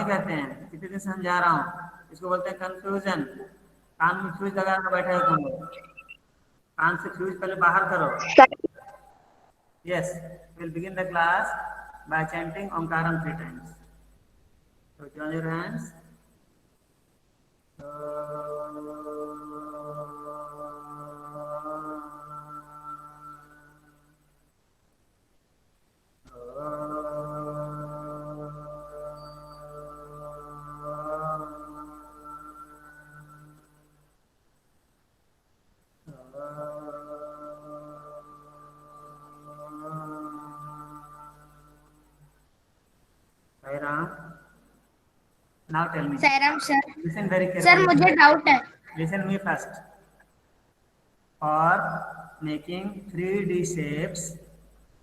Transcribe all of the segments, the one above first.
नहीं कहते हैं, कितने दिन से समझा रहा हूँ, इसको बोलते हैं कंफ्यूजन। कान में फ्यूज लगा कर बैठे हो तुम लोग, कान से फ्यूज पहले बाहर करो। Yes, will begin the class by chanting ओंकाరం 3 times. So join your hands. Now tell me. Sairam sir. Listen very sir carefully. मुझे डाउट है। Listen me first. For making 3D shapes,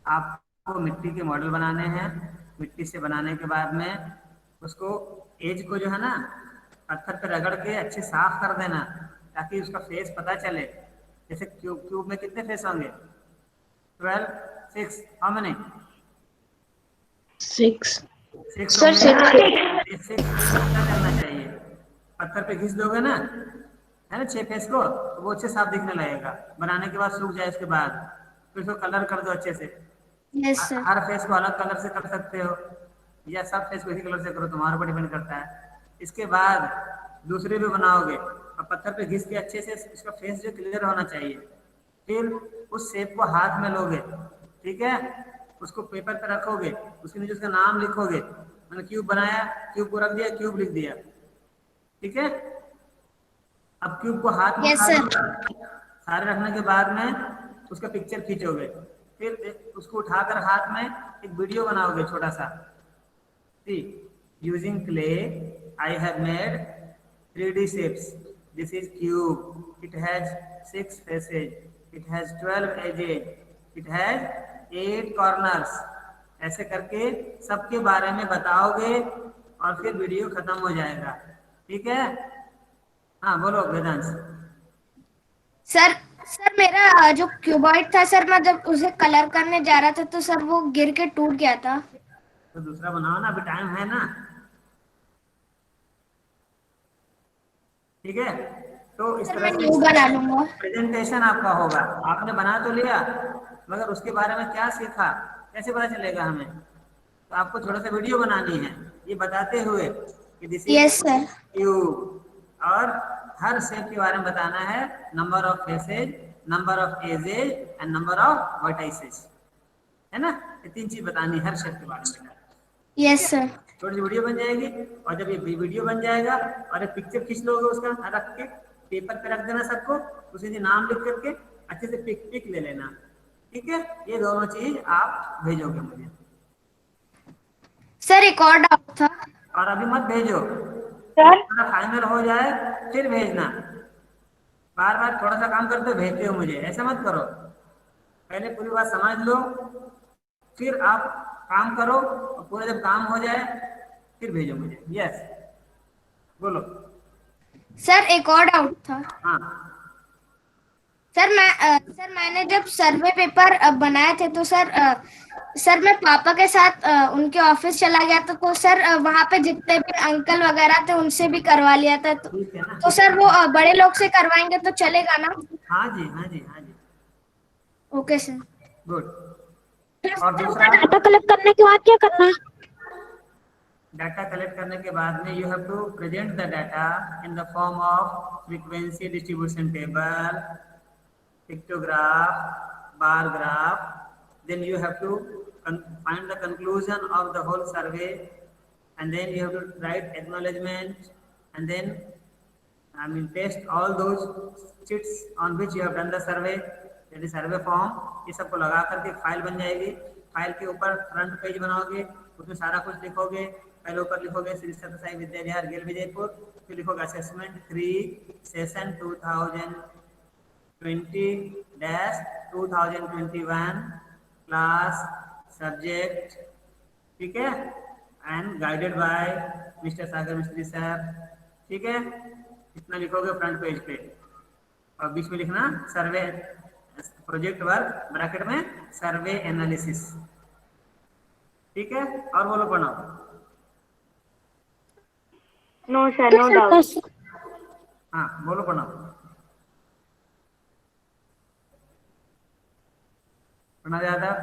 आपको मिट्टी के मॉडल बनाने हैं। मिट्टी से बनाने के बाद में उसको एज को जो है ना पत्थर पर रगड़ के अच्छे साफ कर देना, ताकि उसका फेस पता चले। जैसे क्यूब में कितने फेस होंगे? 12, 6, हाउ मेनी? 6 6 सर। होंगे। 6 क्या करना चाहिए? पत्थर पे घिस दोगे ना, है ना, 6 फेस को, तो वो अच्छे साफ दिखने लगेगा। बनाने के बाद सूख जाए उसके बाद फिर उसको कलर कर दो अच्छे से। Yes sir. हर फेस को अलग कलर से कर सकते हो, या सब फेस को इसी कलर से करो, तुम्हारे ऊपर डिपेंड करता है। इसके बाद दूसरे भी बनाओगे, और पत्थर पे घिस के अच्छे से उसका फेस जो क्लियर होना चाहिए। फिर उस शेप को हाथ में लोगे, ठीक है, उसको पेपर पे रखोगे, उसके नीचे उसका नाम लिखोगे। मैंने क्यूब बनाया, क्यूब को रख दिया, क्यूब लिख दिया, ठीक है। अब क्यूब को हाथ में यस सर। सारे रखने के बाद में उसका पिक्चर खींचोगे, फिर उसको उठाकर हाथ में एक वीडियो बनाओगे छोटा सा। See, using clay I have made 3D shapes. This is cube. It has 6 faces. It has 12 edges. It has 8 corners. ऐसे करके सबके बारे में बताओगे और फिर वीडियो खत्म हो जाएगा, ठीक है। हाँ बोलो वेदांश। सर सर मेरा जो क्यूबॉइड था सर, मैं जब उसे कलर करने जा रहा था तो सर वो गिर के टूट गया था। तो दूसरा बनाओ ना, अभी टाइम है ना, ठीक है। तो इस सर तरह मैं से न्यू बना लूंगा। प्रेजेंटेशन आपका होगा। आपने बना तो लिया, मगर उसके बारे में क्या सीखा कैसे पता चलेगा हमें? तो आपको थोड़ा सा वीडियो बनानी है ये बताते हुए कि this is yes sir. Cube, और हर शेप के बारे में बताना है। Number of faces, number of edges and number of vertices, है ना। ये 3 चीज बतानी है हर शेप के बारे में। Yes sir. थोड़ी सी वीडियो बन जाएगी, और जब ये वीडियो बन जाएगा और एक पिक्चर खींच लोगे उसका रख के पेपर पे रख देना सबको, उसी नाम लिख करके अच्छे से पिक ले लेना, ठीक है। ये दोनों चीज आप भेजोगे मुझे। सर एक और डाउट था। और अभी मत भेजो, सर फाइनल हो जाए फिर भेजना। बार बार थोड़ा सा काम करते भेजते हो मुझे, ऐसा मत करो। पहले पूरी बात समझ लो, फिर आप काम करो, और पूरा जब काम हो जाए फिर भेजो मुझे। यस बोलो। सर एक और डाउट था। हाँ सर मैंने जब सर्वे पेपर बनाए थे तो सर मैं पापा के साथ उनके ऑफिस चला गया था, तो सर वहाँ पे जितने भी अंकल वगैरह थे उनसे भी करवा लिया था। ठीक है ना। तो सर वो बड़े लोग से करवाएंगे तो चलेगा ना? हाँ जी, हाँ जी, हाँ जी, ओके सर। गुड। और दूसरा, डाटा कलेक्ट करने के बाद क्या करना है? डाटा कलेक्ट करने के बाद में you have to present the data in the form of frequency distribution table, pictograph, bar graph. Then you have to find the conclusion of the whole survey, and then you have to write acknowledgement, and then test all those sheets on which you have done the survey, that is survey form। ये सबको लगा करके file बन जाएगी। File के ऊपर front page बनाओगे, उसमें सारा कुछ लिखोगे। पहले ऊपर लिखोगे श्री सत्यसाई विद्या विहार गेल विजयपुर, फिर लिखोगे असेसमेंट 3 सेशन 2020-2021 क्लास सब्जेक्ट, ठीक है, एंड गाइडेड बाय मिस्टर सागर मिस्त्री सर, ठीक है। इतना लिखोगे फ्रंट पेज पे, और बीच में लिखना सर्वे प्रोजेक्ट वर्क ब्रैकेट में सर्वे एनालिसिस, ठीक है। और बोलो पढ़ो। No sir, no doubt. हाँ बोलो प्रणव। प्रणव यादव।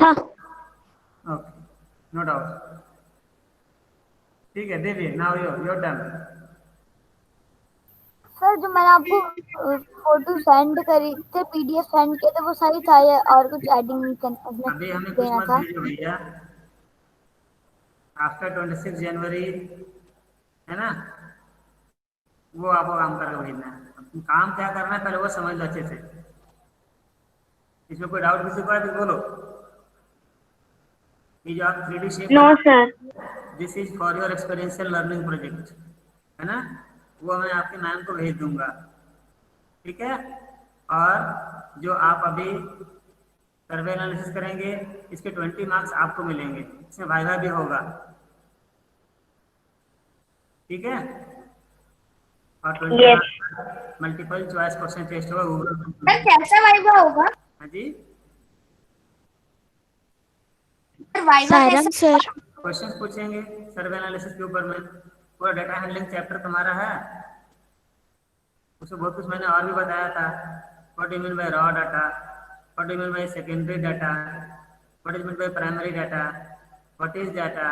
था। Okay, no doubt. ठीक है, देविए नाउ योर टर्न। सर जो मैंने आपको फोटो सेंड करी थे, पीडीएफ सेंड किए थे, वो सही था या और कुछ एडिंग अभी हमें कुछ देना मत था? भेजो भैया, आफ्टर 26 जनवरी, है ना, वो आपको काम करके भेजना है। अब काम क्या करना है पहले वो समझ लो अच्छे से। इसमें कोई डाउट किसी को है तो बोलो। ये जो आप 3D shape no sir. This is for your experiential learning project, है ना, वो मैं आपके मैम को भेज दूंगा, ठीक है। और जो आप अभी सर्वे एनालिसिस करेंगे, इसके 20 मार्क्स आपको मिलेंगे, इसमें वाइवा भी होगा, ठीक है। और 20 Yes. Marks multiple choice question test होगा गूगल। सर कैसा वाइवा होगा? हाँ जी, सर वाइवा कैसा? सर। क्वेश्चंस पूछेंगे सर्वे एनालिसिस के ऊपर में। पूरा डाटा हैंडलिंग चैप्टर तुम्हारा है, उसमें बहुत कुछ मैंने और भी बताया था। What do mean by raw data, what do mean by secondary data, what is mean by primary data, what is data,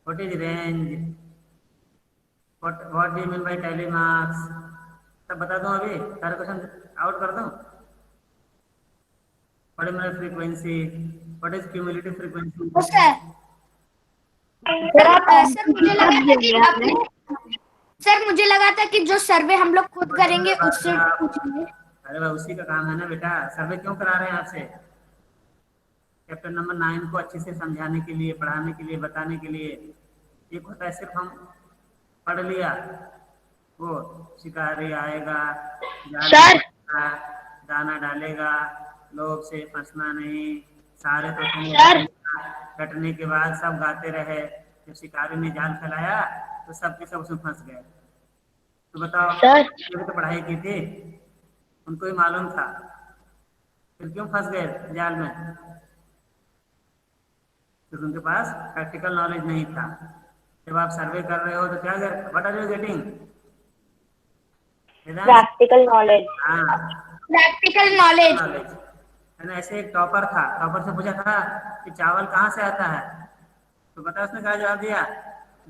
what is range, what do mean by tally marks, सब बता दूं अभी, सारे क्वेश्चन आउट कर दूं। What is my frequency, what is cumulative frequency. Sir मुझे लगा था कि आपने सर मुझे लगा था कि जो सर्वे हम लोग खुद करेंगे उससे पूछेंगे। अरे भाई उसी का काम है ना बेटा, सर्वे क्यों करा रहे हैं आपसे? चैप्टर नंबर 9 को अच्छे से समझाने के लिए, पढ़ाने के लिए, बताने के लिए। एक होता है सिर्फ हम पढ़ लिया, वो शिकारी आएगा, जाल सर। डालेगा, दाना डालेगा, लोग से फंसना नहीं, सारे तो सर। कटने के बाद सब गाते रहे, जब शिकारी ने जाल फैलाया तो सबके सब उसमें फंस गए। तो बताओ, सर। ये भी तो पढ़ाई की थी, उनको ही मालूम था, फिर क्यों फंस गए जाल में? क्योंकि उनके पास प्रैक्टिकल नॉलेज नहीं था। जब आप सर्वे कर रहे हो तो क्या what are you getting? Practical knowledge. हाँ, प्रैक्टिकल नॉलेज। नॉलेज है ना। ऐसे एक टॉपर था, टॉपर से पूछा था कि चावल कहाँ से आता है, तो बता उसने क्या जवाब दिया?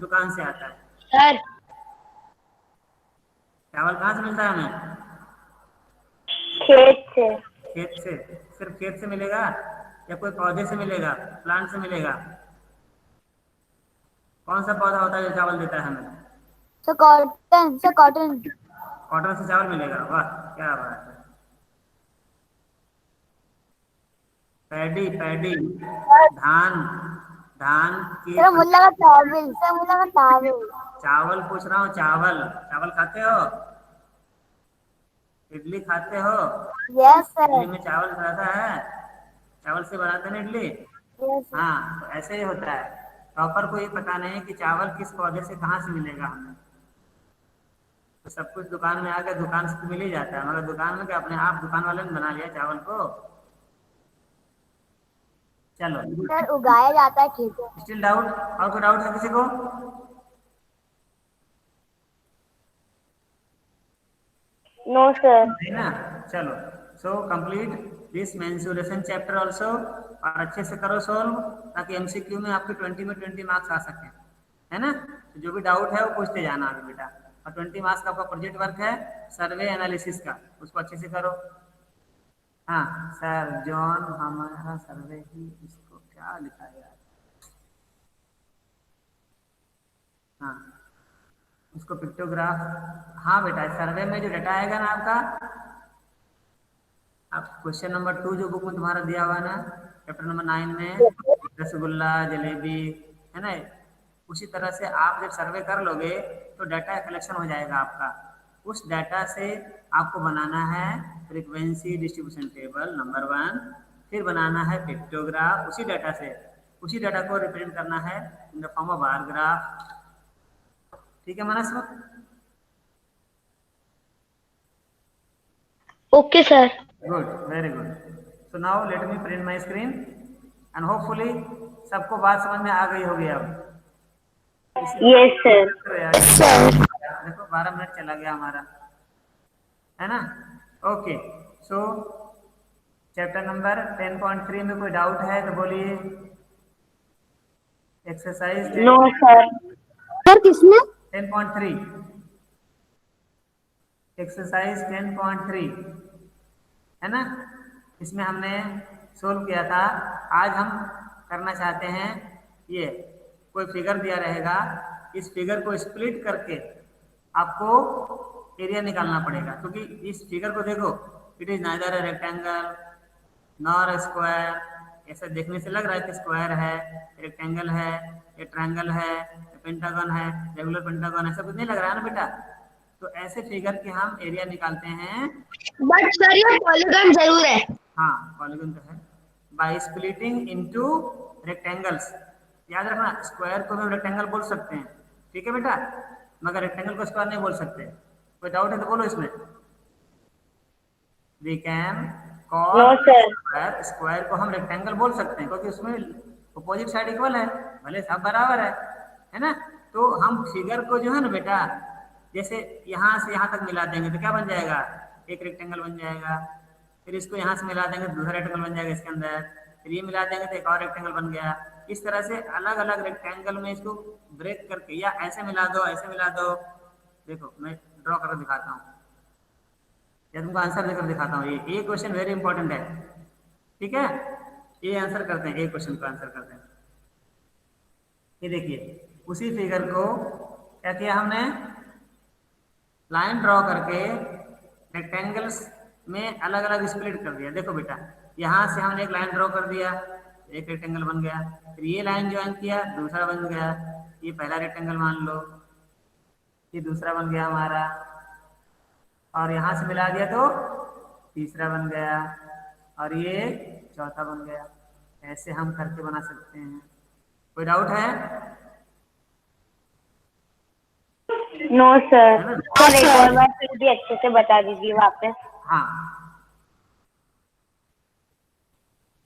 दुकान से आता है। सर। चावल कहाँ से मिलता है हमें? खेत से। खेत से। सिर्फ खेत से मिलेगा या कोई पौधे से मिलेगा, प्लांट से मिलेगा? कौन सा पौधा होता है जो चावल देता है हमें? Sir cotton, sir cotton. Cotton से चावल मिलेगा, वाह क्या बात है। पैडी, पैडी, धान, धान की सर मुझे लगा चावल, सर मुझे लगा चावल। चावल पूछ रहा हूँ, चावल। चावल खाते हो? इडली खाते हो? Yes sir. इडली में चावल रहता है, चावल से बनाते हैं ना इडली। Yes sir. हाँ, तो ऐसे ही होता है। टॉपर को ये पता नहीं कि चावल किस पौधे से कहाँ से मिलेगा हमें, तो सब कुछ दुकान में आके दुकान से मिल ही जाता है, मगर दुकान में क्या अपने आप दुकान वाले ने बना लिया चावल को। चलो, सर उगाया जाता है खेतों में। Still doubt? और कोई डाउट है किसी को? No sir. है ना। चलो, so complete this mensuration chapter also, और अच्छे से करो सोल्व, ताकि एमसीक्यू में आपके 20 में 20 मार्क्स आ सके, है ना। तो जो भी डाउट है वो पूछते जाना अभी बेटा। और 20 मार्क्स का आपका प्रोजेक्ट वर्क है सर्वे एनालिसिस का, उसको अच्छे से करो। हाँ सर जॉन, हमारा सर्वे ही, इसको क्या लिखा है यार? हाँ, उसको पिक्टोग्राफ। हाँ बेटा, सर्वे में जो डाटा आएगा ना आपका, आप क्वेश्चन नंबर 2 जो बुक में तुम्हारा दिया हुआ है ना, चैप्टर नंबर 9 में, रसगुल्ला, जलेबी, है ना, उसी तरह से आप जब सर्वे कर लोगे तो डाटा कलेक्शन हो जाएगा आपका। उस डाटा से आपको बनाना है फ्रीक्वेंसी डिस्ट्रीब्यूशन टेबल नंबर 1, फिर बनाना है पिक्टोग्राफ उसी डाटा से, उसी डाटा को रिप्रेजेंट करना है इन the form of bar graph. ठीक है मनस? Okay sir. Good, very good. So now let me print my screen and hopefully सबको बात समझ में आ गई होगी अब। Yes, sir. देखो 12 मिनट चला गया हमारा, है ना। ओके, सो चैप्टर नंबर 10.3 में कोई डाउट है तो बोलिए। Exercise No, sir. सर किसमें? 10.3, एक्सरसाइज 10.3 है ना। इसमें हमने सोल्व किया था। आज हम करना चाहते हैं, ये कोई फिगर दिया रहेगा, इस फिगर को स्प्लिट करके आपको एरिया निकालना पड़ेगा, क्योंकि इस फिगर को देखो, it is neither a rectangle nor square. ऐसा देखने से लग रहा है कि स्क्वायर है, रेक्टेंगल है, या ट्रायंगल है, या पेंटागन है, रेगुलर पेंटागन, ऐसा कुछ नहीं लग रहा है ना बेटा। तो ऐसे फिगर के हम एरिया निकालते हैं। बट सर ये पॉलीगॉन जरूर है। हाँ, पॉलीगॉन तो है। By splitting into rectangles. याद रखना, स्क्वायर को हम रेक्टेंगल बोल सकते हैं, ठीक है बेटा, मगर रेक्टेंगल को स्क्वायर नहीं बोल सकते। कोई डाउट है तो बोलो इसमें। We can call No, sir. Square, square को हम रेक्टेंगल बोल सकते हैं, क्योंकि उसमें अपोजिट साइड इक्वल है, भले सब बराबर है ना। तो हम फिगर को जो है ना बेटा, जैसे यहाँ से यहाँ तक मिला देंगे तो क्या बन जाएगा, एक रेक्टेंगल बन जाएगा। फिर इसको यहाँ से मिला देंगे तो दूसरा रेक्टेंगल बन जाएगा इसके अंदर। फिर ये मिला देंगे तो एक और रेक्टेंगल बन गया। इस तरह से अलग अलग रेक्टेंगल में इसको ब्रेक करके, या ऐसे मिला दो, ऐसे मिला दो। देखो मैं ड्रॉ करके दिखाता हूँ, या तुमको आंसर देकर दिखाता हूँ। ये क्वेश्चन वेरी इंपॉर्टेंट है, ठीक है। ये आंसर करते हैं, एक क्वेश्चन का आंसर करते हैं। ये देखिए, उसी फिगर को क्या किया हमने, लाइन ड्रॉ करके रेक्टेंगल्स में अलग अलग स्प्लिट कर दिया। देखो बेटा, यहाँ से हमने एक लाइन ड्रॉ कर दिया, एक रेक्टेंगल बन गया। फिर ये लाइन ज्वाइन किया, दूसरा बन गया। ये पहला रेक्टेंगल मान लो, ये दूसरा बन गया हमारा, और यहाँ से मिला दिया तो तीसरा बन गया, और ये चौथा बन गया। ऐसे हम करके बना सकते हैं। कोई डाउट है? No, sir. है ना? सर एक और बार फिर भी अच्छे से बता दीजिए वापस। हाँ,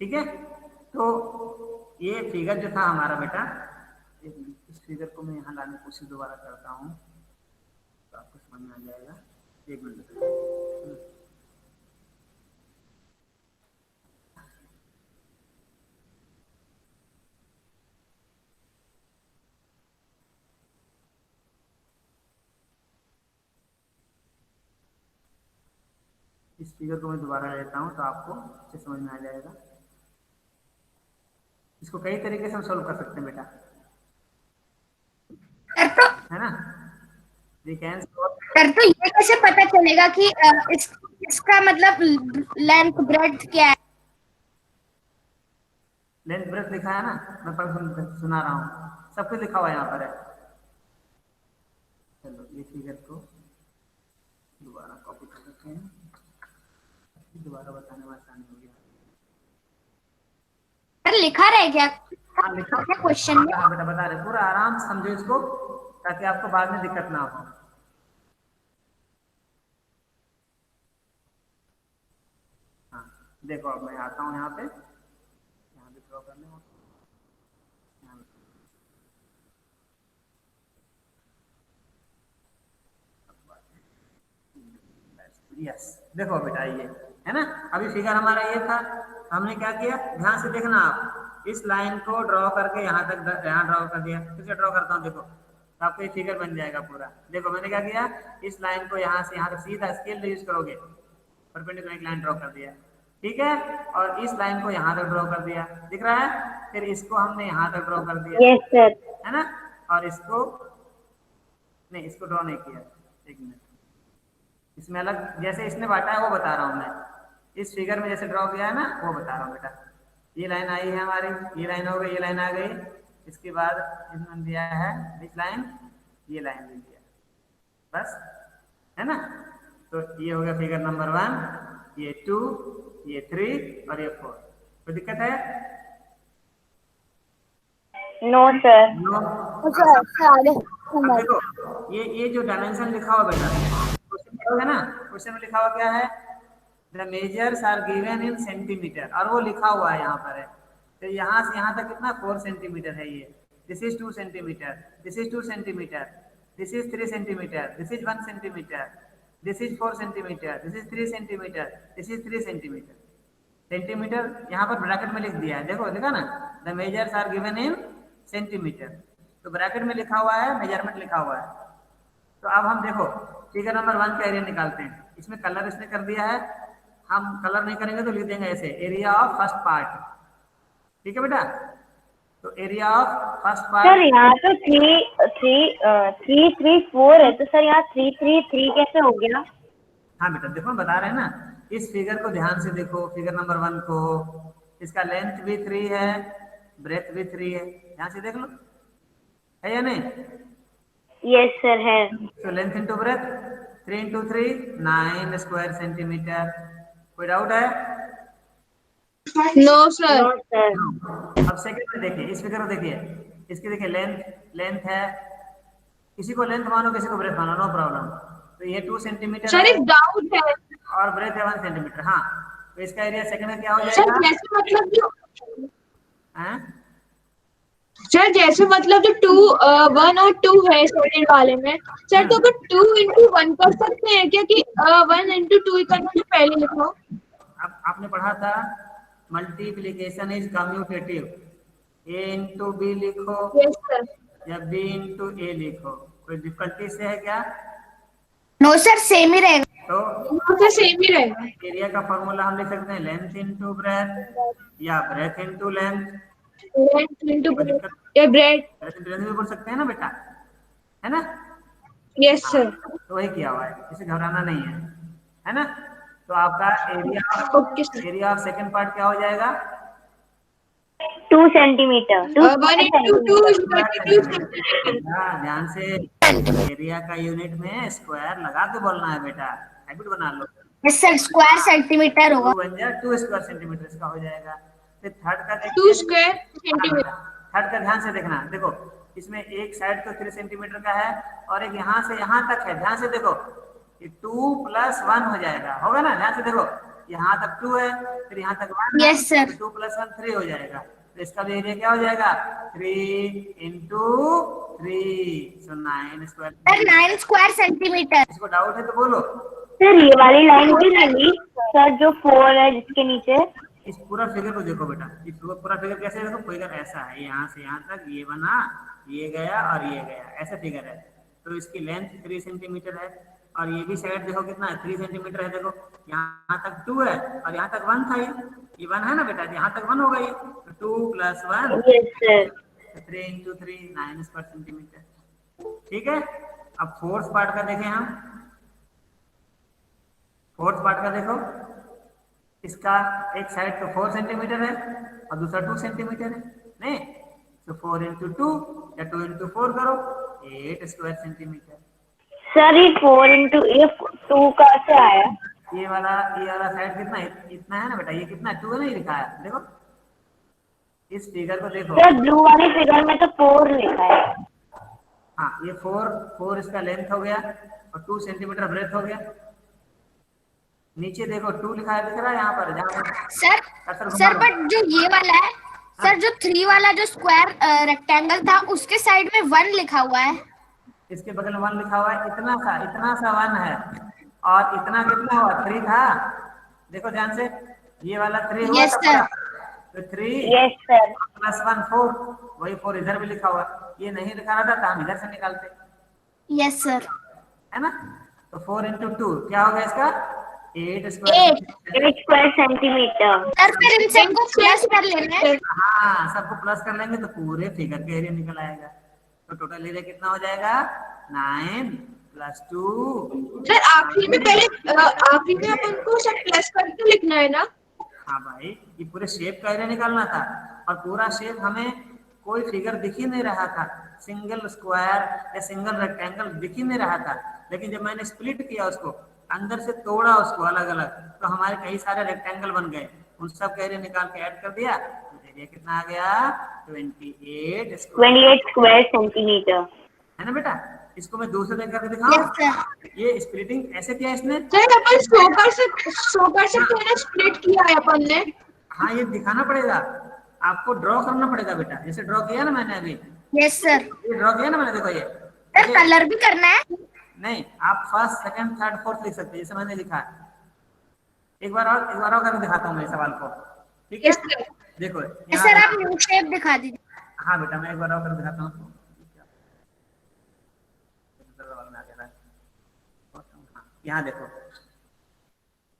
ठीक है। तो ये फिगर जो था हमारा बेटा, एक मिनट, इस फिगर को मैं यहाँ लाने की कोशिश दोबारा करता हूँ तो आपको समझ में आ जाएगा। एक मिनट। इस फिगर को मैं दोबारा लेता हूँ तो आपको अच्छे समझ में आ जाएगा। इसको कई तरीके से हम सोल्व कर सकते हैं बेटा, है ना। वी कैन सर तो ये कैसे पता चलेगा कि इसका मतलब लेंथ ब्रेड्थ क्या है? लेंथ ब्रेथ लिखा है ना, मैं पर सुना रहा हूँ, सब कुछ लिखा हुआ यहाँ पर है। चलो ये फिगर को दोबारा कॉपी कर लेते हैं, दोबारा बताने में आसानी हो गया। सर लिखा रहे क्या हाँ लिखा, क्वेश्चन में? हाँ बेटा बता रहे, पूरा आराम से समझो इसको, ताकि आपको बाद में दिक्कत ना हो। हाँ देखो, अब मैं आता हूँ यहाँ पे, यहाँ पे ड्रॉ करने में, यस। देखो बेटा ये है ना, अभी फिगर हमारा ये था, हमने क्या किया, ध्यान से देखना आप, इस लाइन को ड्रॉ करके यहाँ तक, यहाँ ड्रॉ कर दिया। फिर से ड्रॉ करता हूँ, देखो तो आपको ये फिगर बन जाएगा पूरा। देखो मैंने क्या किया, इस लाइन को यहाँ से यहाँ तक सीधा स्केल यूज करोगे, परपेंडिकुलर एक लाइन ड्रॉ कर दिया, ठीक है। और इस लाइन को यहाँ तक ड्रॉ कर दिया, दिख रहा है। फिर इसको हमने यहाँ तक ड्रॉ कर दिया, Yes, sir. है ना। और इसको नहीं, इसको ड्रॉ नहीं किया, एक मिनट, इसमें अलग जैसे इसने बांटा है वो बता रहा हूँ मैं। इस फिगर में जैसे ड्रॉ किया है ना वो बता रहा हूँ बेटा। ये लाइन आई है हमारी, ये लाइन हो गई, ये लाइन आ गई। इसके बाद इसमें दिया है विच लाइन, ये लाइन दे दिया, बस, है ना। तो ये हो गया फिगर नंबर 1, ये 2, ये 3 और ये 4। कोई दिक्कत है? No, sir. नो। अच्छा आगे अब देखो ये जो डायमेंशन लिखा हुआ बेटा, क्वेश्चन क्या होगा ना, क्वेश्चन में लिखा हुआ क्या है, the measures are given in centimetre, और वो लिखा हुआ है यहाँ पर है। तो यहाँ से यहाँ तक कितना, 4 सेंटीमीटर है ये, This is 2 centimeter. This is 2 centimeter. This is 3 centimeter. This is 1 centimeter. This is 4 centimeter. This is 3 centimeter. This is 3 centimeter. Centimetre यहाँ पर ब्रैकेट में लिख दिया है, देखो देखा ना, the measures are given in centimetre, तो ब्रैकेट में लिखा हुआ है, मेजरमेंट लिखा हुआ है। तो अब हम देखो फिगर नंबर 1 का एरिया निकालते हैं। इसमें कलर इसने कर दिया है, हम कलर नहीं करेंगे तो लिख देंगे ऐसे, एरिया ऑफ फर्स्ट पार्ट। ठीक है बेटा, तो area of first sir part, यहाँ तो 3 3 4 है, तो सर यहाँ 3 3 3 कैसे हो गया? हाँ बेटा देखो बता रहे हैं ना, इस फिगर को ध्यान से देखो, फिगर नंबर 1 को, इसका लेंथ भी 3 है, ब्रेथ भी 3 है, ध्यान से देख लो, है या नहीं? यस सर है। तो length into breadth 3 into 3 9 square centimetre. कोई डाउट है? No sir. No sir. अब सेकंड में देखिए, इस फिगर को देखिए, इसकी देखिए लेंथ है, किसी को लेंथ मानो किसी को ब्रेथ मानो, नो प्रॉब्लम। तो ये 2 सेंटीमीटर सर एक डाउट है और ब्रेथ है 1 सेंटीमीटर। हाँ, तो इसका एरिया सेकंड में क्या हो सर, जाएगा? जैसे मतलब जो हैं? सर जैसे मतलब जो 2 1 और 2 है सेकंड वाले में सर, तो अगर 2 into 1 कर सकते हैं क्या कि 1 into 2 करना जो पहले लिखो? अब आपने पढ़ा था multiplication is commutative, a into B लिखो यस सर। या b इंटू ए लिखो, कोई डिफिकल्टी से है क्या? नो सर, सेम ही रहेगा। तो सर सेम ही रहेगा। एरिया का फॉर्मूला हम लिख सकते हैं लेंथ इंटू ब्रेथ या breath into length, length into या ब्रेड। ब्रेथ इंटू लेंथ भी बोल सकते हैं ना बेटा, है ना? Yes sir. तो वही किया हुआ है, इसे घबराना नहीं है ना? तो आपका okay sir. Area of second part क्या हो जाएगा? 2 सेंटीमीटर। 1 into 2 is 32 centimetre. हाँ, ध्यान से एरिया का यूनिट में स्क्वायर लगा के बोलना है बेटा, हैबिट बना लो। यस सर, स्क्वायर सेंटीमीटर होगा। 2 बन जाए 2 स्क्वायर सेंटीमीटर इसका हो जाएगा। फिर थर्ड का 2 स्क्वायर सेंटीमीटर। थर्ड का ध्यान से देखना, देखो इसमें एक साइड तो 3 सेंटीमीटर का है और एक यहाँ से यहाँ तक है, ध्यान से देखो, ये 2 + 1 हो जाएगा, होगा ना? ध्यान से देखो, यहाँ तक 2 है, फिर यहाँ तक 1 है, यस सर। 2 + 1 3 हो जाएगा। तो इसका भी एरिया क्या हो जाएगा? 3 × 3, सो 9 स्क्वायर। Sir 9 square centimetre. इसको डाउट है तो बोलो। सर ये वाली लाइन भी नहीं सर, जो 4 है जिसके नीचे। इस पूरा फिगर को देखो बेटा, इस पूरा फिगर कैसे देखो, फिगर ऐसा है, यहाँ से यहाँ तक ये बना, ये गया और ये गया, ऐसा फिगर है। तो इसकी लेंथ 3 सेंटीमीटर है और ये भी साइड देखो कितना है, 3 सेंटीमीटर है। देखो यहाँ तक 2 है और यहाँ तक 1 था, ये 1 है ना बेटा, यहाँ तक 1 होगा ये, तो 2 + 1 यस सर। 3 × 3 9 square centimetre. ठीक है, अब फोर्थ पार्ट का देखें हम। फोर्थ पार्ट का देखो, इसका एक साइड तो 4 सेंटीमीटर है और दूसरा 2 सेंटीमीटर है, नहीं? तो 4 × 2 या 2 × 4 करो, 8 स्क्वायर सेंटीमीटर। सर ये 4 × 2 कहाँ से आया? ये वाला साइड कितना इतना है ना बेटा, ये कितना 2 है ना, ये लिखा है देखो, इस फिगर को देखो। सर ब्लू वाले फिगर में तो 4 लिखा है। हाँ, ये 4 इसका लेंथ हो गया और 2 सेंटीमीटर ब्रेथ हो गया। नीचे देखो 2 लिखा है, दिख रहा है यहाँ पर, जहाँ पर सर बट जो ये वाला है सर, जो 3 वाला जो स्क्वायर रेक्टेंगल था उसके साइड में 1 लिखा हुआ है। इसके बगल में 1 लिखा हुआ है, इतना सा 1 है और इतना कितना हुआ, 3 था। देखो ध्यान से, ये वाला 3 हुआ यस था सर। तो 3 यस सर। + 1 4, वही 4 इधर भी लिखा हुआ, ये नहीं लिखा रहता तो हम इधर से निकालते, यस सर। है ना? तो 4 × 2 क्या होगा इसका? 8 स्क्वायर। 8 square centimetre. सर फिर इन सबको प्लस कर लेना है। हाँ, सबको प्लस कर लेंगे तो पूरे फिगर का एरिया निकल आएगा। तो टोटल एरिया कितना हो जाएगा? 9 + 2। सर आखिरी में अपन को सब प्लस करके लिखना है ना? हाँ भाई, ये पूरे शेप का एरिया निकालना था और पूरा शेप हमें कोई फिगर दिख ही नहीं रहा था, सिंगल स्क्वायर या सिंगल रेक्टेंगल दिख ही नहीं रहा था। लेकिन जब मैंने स्प्लिट किया उसको, अंदर से तोड़ा उसको अलग अलग, तो हमारे कई सारे रेक्टेंगल बन गए, उन सब का एरिया निकाल के ऐड कर दिया, तो एरिया कितना आ गया? 28 स्क्वायर सेंटीमीटर, है ना बेटा? इसको मैं दूसरे दिन करके दिखाऊं? Yes sir. ये स्प्लिटिंग ऐसे किया इसने। सर अपन शो कर सकते हैं ना, स्प्लिट किया है अपन ने। हाँ, ये दिखाना पड़ेगा आपको, ड्रॉ करना पड़ेगा बेटा, जैसे ड्रॉ किया ना मैंने अभी, यस सर। ये ड्रॉ किया ना मैंने, देखो ये सर कलर भी करना है? नहीं, आप फर्स्ट सेकंड थर्ड फोर्थ लिख सकते हैं जैसे मैंने लिखा है। एक बार और करके दिखाता हूँ मैं सवाल को, ठीक है? Yes sir. देखो यस सर, आप न्यू शेप दिखा दीजिए। हाँ बेटा, मैं एक बार और करके दिखाता हूँ। यहाँ देखो,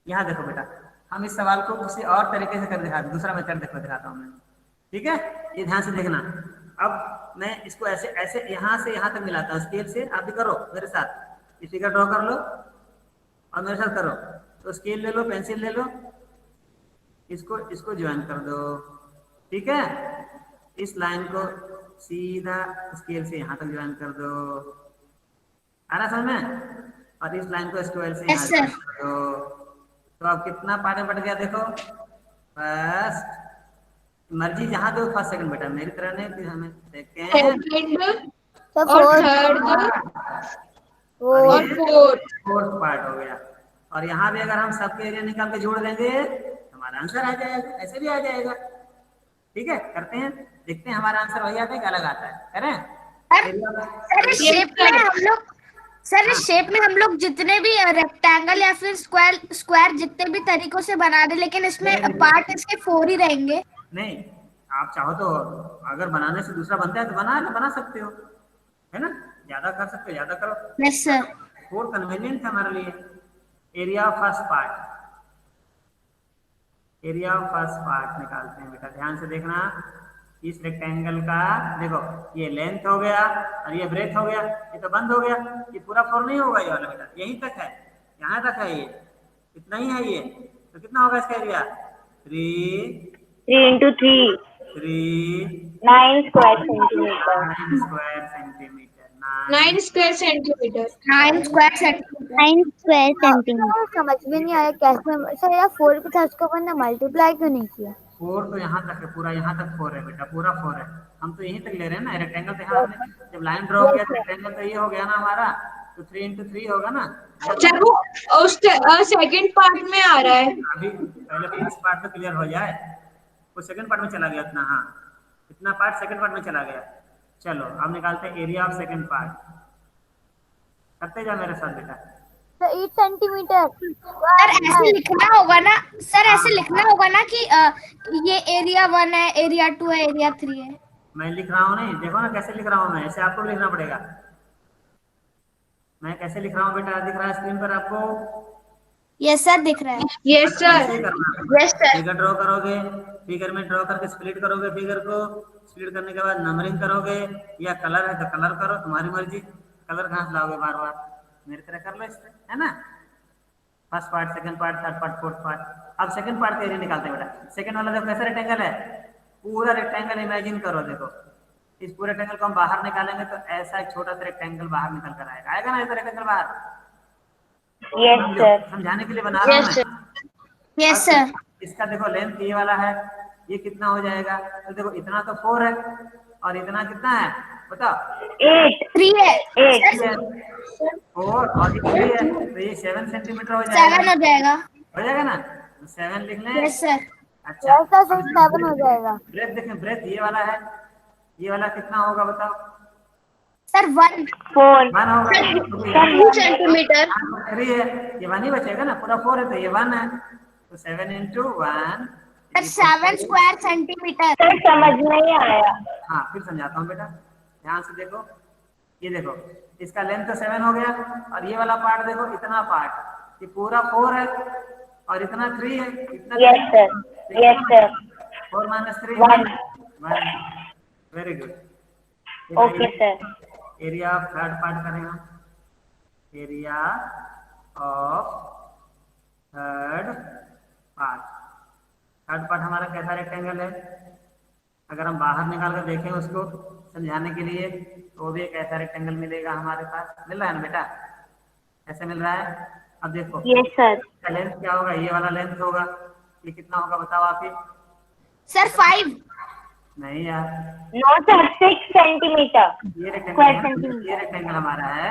यहाँ देखो बेटा, हम इस सवाल को किसी और तरीके से कर दिखाते, दूसरा मेथड देखो दिखाता हूँ मैं, ठीक है? ये ध्यान से देखना। अब मैं इसको ऐसे ऐसे यहाँ से यहाँ तक मिलाता हूँ स्केल से। आप भी करो मेरे साथ, ये फिगर ड्रॉ कर लो और मेरे साथ करो। तो स्केल ले लो, पेंसिल ले लो, इसको ज्वाइन कर दो, ठीक है? इस लाइन को सीधा स्केल से यहाँ तक ज्वाइन कर दो, आ रहा समझ में? और इस लाइन को स्क्वायर से यहाँ ज्वाइन कर दो। तो अब कितना पार्ट में बट गया देखो, फर्स्ट, मर्जी जहाँ दो, फर्स्ट सेकंड बेटा, मेरी तरह नहीं कि हमें सेकंड सर और फोर्थ थर्ड और फोर्थ पार्ट हो गया। और यहाँ भी अगर हम सबके एरिया निकाल के जोड़ देंगे हमारा आंसर आ जाएगा, ऐसे भी आ जाएगा, ठीक है? करते हैं, देखते हैं हमारा आंसर वही आता है कि अलग आता है, करें? सर इस शेप में हम लोग जितने भी रेक्टेंगल या फिर स्क्वायर जितने भी तरीकों से बना दे, लेकिन इसमें पार्ट इसके 4 ही रहेंगे। नहीं, आप चाहो तो अगर बनाने से दूसरा बनता है तो बना सकते हो, है ना? ज्यादा कर सकते हो, ज्यादा करो। Yes sir. 4 कन्वीनियंट है हमारे लिए। एरिया ऑफ फर्स्ट पार्ट निकालते हैं बेटा, ध्यान से देखना। इस रेक्टेंगल का देखो, ये लेंथ हो गया और ये ब्रेथ हो गया, ये तो बंद हो गया, ये पूरा 4 नहीं होगा ये वाला बेटा, यहीं तक है, यहाँ तक है, ये इतना ही है ये। तो कितना होगा इसका area? 3 into 3 9 square centimeter 9 square centimetre 9 square centimetre 9 square centimetre 9 square centimeter समझ में नहीं आया कैसे सर, यार 4 के साथ उसको अपन ने मल्टीप्लाई क्यों नहीं किया? 4 तो यहाँ तक है, पूरा यहाँ तक 4 है बेटा, पूरा 4 है। हम तो यहीं तक ले रहे हैं ना, रेक्टेंगल तो यहाँ हमने जब लाइन ड्रॉ किया तो रेक्टेंगल तो ये हो गया ना हमारा, तो 3 into 3 होगा ना। सर वो उस सेकंड पार्ट में आ रहा है। अभी पहले फर्स्ट पार्ट तो क्लियर हो जाए, वो सेकंड पार्ट में चला गया इतना, हाँ इतना पार्ट सेकंड पार्ट में चला गया। चलो अब निकालते हैं एरिया ऑफ सेकंड पार्ट, करते जा मेरे साथ बेटा। तो 8 सेंटीमीटर। सर ऐसे लिखना होगा ना, सर ऐसे लिखना होगा ना कि ये एरिया 1 है, एरिया 2 है, एरिया 3 है। मैं लिख रहा हूँ नहीं, देखो ना कैसे लिख रहा हूँ मैं, ऐसे आपको भी लिखना पड़ेगा। मैं कैसे लिख रहा हूँ बेटा, दिख रहा है स्क्रीन पर आपको? यस सर, दिख रहा है। Yes sir. ऐसे करना, यस सर। फिगर ड्रॉ करोगे, फिगर में ड्रॉ करके स्प्लिट करोगे, फिगर को स्प्लिट करने के बाद नंबरिंग करोगे, या कलर है तो कलर करो, तुम्हारी मर्जी। कलर कहाँ से लाओगे बार बार, मेरी तरह कर लो इससे, है ना? First part, second part, third part, fourth part. अब सेकंड पार्ट का एरिया निकालते हैं बेटा। सेकंड वाला देखो कैसा रेक्टेंगल है, पूरा रेक्टेंगल इमेजिन करो। देखो इस पूरे रेक्टेंगल को हम बाहर निकालेंगे तो ऐसा एक छोटा सा रेक्टेंगल बाहर निकल कर आएगा, आएगा ना ऐसा रेक्टेंगल बाहर? yes sir समझाने के लिए बना रहा हूँ मैं। Yes sir. इसका देखो लेंथ ये वाला है, ये कितना हो जाएगा? तो देखो इतना तो 4 है और इतना कितना है बताओ? 8 3 है। 8 4 और ये 3 है, तो ये 7 सेंटीमीटर हो जाएगा। 7 हो जाएगा। हो जाएगा ना? तो 7 लिख लें। Yes sir. अच्छा, ऐसा 7 हो जाएगा। ब्रेथ देखें, ब्रेथ ये वाला है, ये वाला कितना होगा बताओ? सर 1 4 1 होगा। 2 सेंटीमीटर। 3 है, ये 1 ही बचेगा ना, पूरा 4 है तो ये 1 है, तो 7 into 1। Sir 7 square centimetre. Sir समझ नहीं आया। हाँ फिर समझाता हूँ बेटा, ध्यान से देखो। ये देखो इसका लेंथ तो 7 हो गया, और ये वाला पार्ट देखो, इतना पार्ट, ये पूरा 4 है और इतना 3 है, इतना yes sir 4 minus 3 1 1। Very good. okay sir area of third part करेंगे, area of third part. Third part हमारा कैसा रेक्टेंगल है? अगर हम बाहर निकाल कर देखें उसको समझाने के लिए, तो वो भी एक ऐसा रेक्टेंगल मिलेगा हमारे पास। मिल रहा है ना बेटा? ऐसे मिल रहा है। अब देखो yes sir इसका लेंथ क्या होगा? ये वाला लेंथ होगा, ये कितना होगा बताओ आप ही? सर 5। नहीं यार, no sir 6 centimeter ये Square रेक्टेंगल, centimeter. ये रेक्टेंगल हमारा है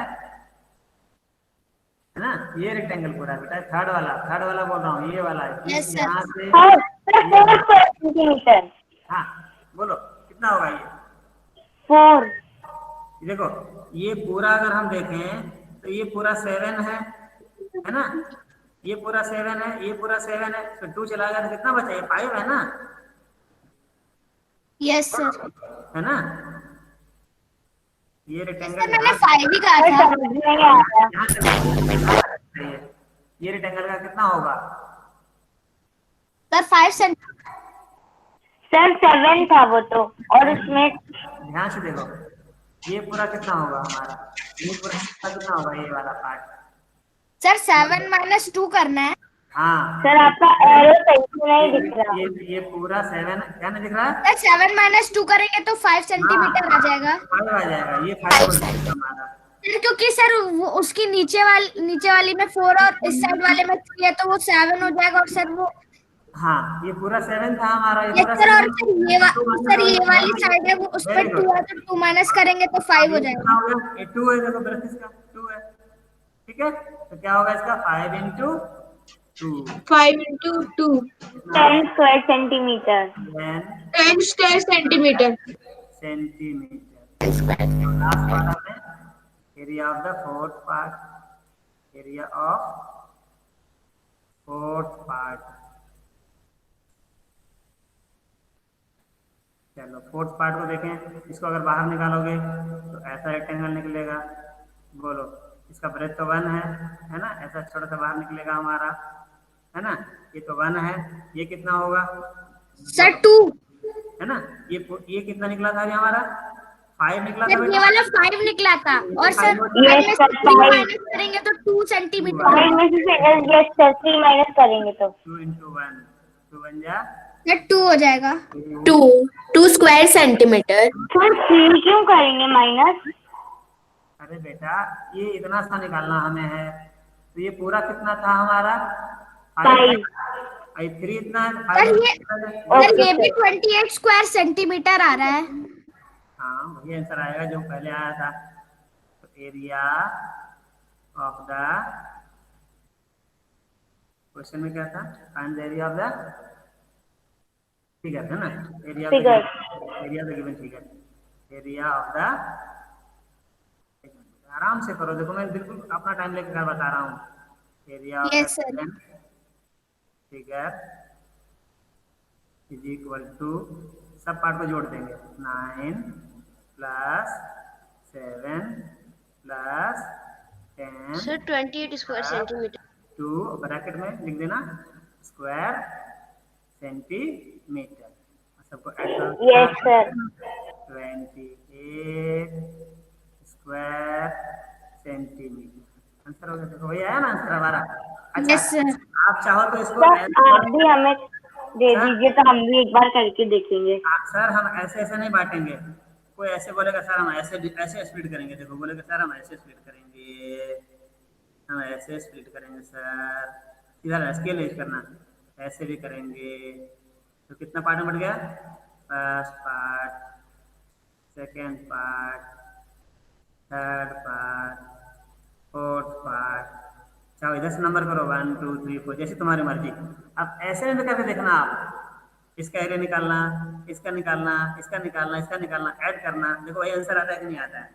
ना? ये रेक्टेंगल पूरा बेटा, थर्ड वाला बोल रहा हूँ, ये वाला है। Yes, sir. यहाँ से 4 square centimeter हाँ बोलो कितना होगा ये? 4। देखो ये पूरा अगर हम देखें तो ये पूरा 7 है ना, ये पूरा 7 है, ये पूरा 7 है, तो 2 चला गया तो कितना बचा, ये 5 है ना, यस सर। है ना। ये रेक्टेंगल सर मैंने 5 ही कहा था। समझ में नहीं आया। ये रेक्टेंगल का कितना होगा? Sir 5 centimetre. सर 7 था वो तो, और उसमें ध्यान से देखो, ये पूरा कितना होगा हमारा, ये पूरा कितना होगा, ये वाला पार्ट। सर 7 माइनस 2 करना है। हाँ सर आपका एरो सही से नहीं दिख रहा। ये पूरा 7 क्या नहीं दिख रहा? सर 7 माइनस 2 करेंगे तो 5 सेंटीमीटर आ जाएगा। 5 आ जाएगा, ये 5 हो जाएगा हमारा। सर क्योंकि सर वो उसकी नीचे वाली में 4 और इस साइड वाले में 3 है तो वो 7 हो जाएगा। और सर वो हाँ ये पूरा 7 था हमारा, ये यस पूरा सर। और 7 सर ये वाली साइड है वो उस पर 2 है तो 2 माइनस करेंगे तो 5 हो जाएगा। ये 2 है, देखो ब्रश इसका 2 है, ठीक है, तो क्या होगा इसका 5 into 2, 5 into 2, 10 square centimetre. 10 square centimeter. Centimetre. Last part आपने area of the fourth part, area of fourth part. चलो फोर्थ पार्ट को देखें, इसको अगर बाहर निकालोगे तो ऐसा रेक्टेंगल निकलेगा। बोलो इसका ब्रेथ तो 1 है ना, ऐसा छोटा सा बाहर निकलेगा हमारा, है ना, ये तो 1 है, ये कितना होगा सर 2। है ना, ये कितना निकला था, ये हमारा 5 निकला था सर ये वाला 5 निकला था। और सर Yes, sir, 3 5. माइनस करेंगे तो 2 सेंटीमीटर। 5 में से यस सर 3 माइनस करेंगे तो 2 into 1, 2 बन जा सर 2 हो जाएगा। 2 square centimeter. सर 3 क्यों करेंगे माइनस? अरे बेटा ये इतना सा निकालना हमें है, तो ये पूरा कितना था हमारा 5। 3 इतना है, सर ये भी 28 स्क्वायर सेंटीमीटर आ रहा है। हाँ वही आंसर आएगा जो पहले आया था। तो एरिया ऑफ द क्वेश्चन में क्या था, find the area of the figure, है ना, area of the given figure, area of the, आराम से करो, देखो मैं बिल्कुल अपना टाइम लेकर बता रहा हूँ। Area of Yes, sir. The figure is equal to, सब पार्ट को जोड़ देंगे, 9 plus 7 plus 10 Sir, 28 square centimeter. 2 bracket में लिख देना स्क्वायर सेंटीमीटर, सबको ऐड करो। Yes sir 28 square centimetre, answer हो गया। देखो वही आया ना आंसर हमारा। अच्छा Yes, sir. आप चाहो तो इसको सर आप भी हमें दे दीजिए तो हम भी एक बार करके देखेंगे। सर हम ऐसे नहीं बांटेंगे, कोई ऐसे बोलेगा सर हम ऐसे स्प्लिट करेंगे, देखो बोलेगा सर हम ऐसे स्प्लिट करेंगे, हम ऐसे स्प्लिट करेंगे सर, सीधा स्केल यूज करना, ऐसे भी करेंगे। तो कितना पार्ट में बढ़ गया, first part, second part, third part, fourth part. चाहो इधर से नंबर करो 1 2 3 4 जैसे तुम्हारी मर्जी। अब ऐसे में कैसे देखना, आप इसका एरिया निकालना, इसका निकालना, इसका निकालना, इसका निकालना, ऐड करना, देखो वही आंसर आता है कि नहीं आता है।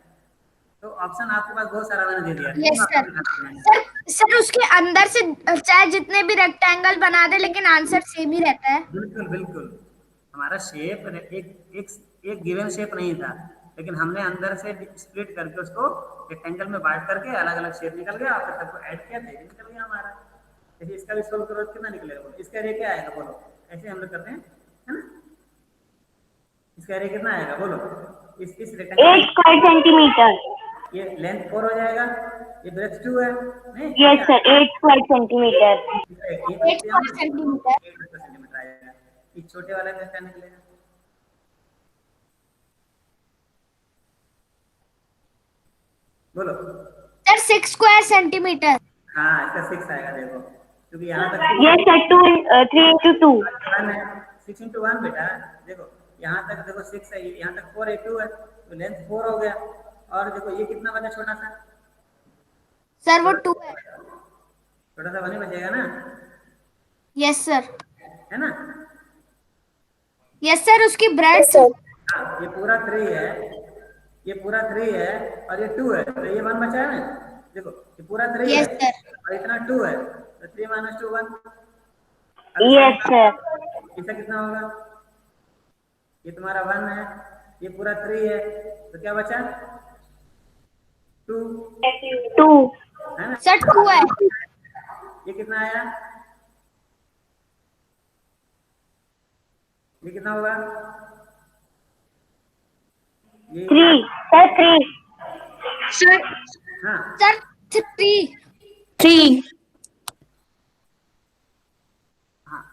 तो ऑप्शन आपके पास बहुत सारा मैंने दे दिया। Yes sir. सर उसके अंदर से चाहे जितने भी रेक्टेंगल बना दे लेकिन आंसर सेम ही रहता है। बिल्कुल बिल्कुल, हमारा शेप एक गिवन शेप नहीं था, लेकिन हमने अंदर से स्प्लिट करके उसको रेक्टेंगल में बांट करके अलग अलग शेप निकल गया, फिर सबको ऐड किया तो निकल गया हमारा। जैसे इसका भी सोल्व करो कितना निकलेगा, बोलो इसका एरिया क्या आएगा, बोलो ऐसे हम लोग करते हैं, है ना, इसका एरिया कितना आएगा बोलो, इस 8 रेक्टेंगल स्क्वायर सेंटीमीटर। ये लेंथ 4 हो जाएगा, ये ब्रेथ 2 है, नहीं yes sir 8 square centimetre. 8 centimetre. 8 centimetre आएगा। इस छोटे वाले का क्या निकलेगा, बोलो सर 6 स्क्वायर सेंटीमीटर। हाँ इसका 6 आएगा, देखो क्योंकि यहाँ तक यस सर 3 into 2। 1 है, 6 into 1 बेटा, देखो यहाँ तक देखो 6 है, यहाँ तक 4 है, 2 है, तो लेंथ 4 हो गया। और देखो ये कितना बचा छोटा सा, सर वो 2 है। छोटा सा बने बचेगा ना, यस सर। है ना। यस सर उसकी ब्रेड्थ। हाँ ये पूरा 3 है, ये पूरा 3 है और ये 2 है, तो ये 1 बचा है ना। देखो ये पूरा 3 Yes, है sir. और इतना 2 है, तो 3 - 2 1। Yes sir. इसका कितना होगा? ये तुम्हारा 1 है, ये पूरा 3 है, तो क्या बचा? 2 2 है ना। सर 2 है। ये कितना आया? ये कितना होगा? ये 3 सर 3 सर हाँ सर 3। 3. हाँ,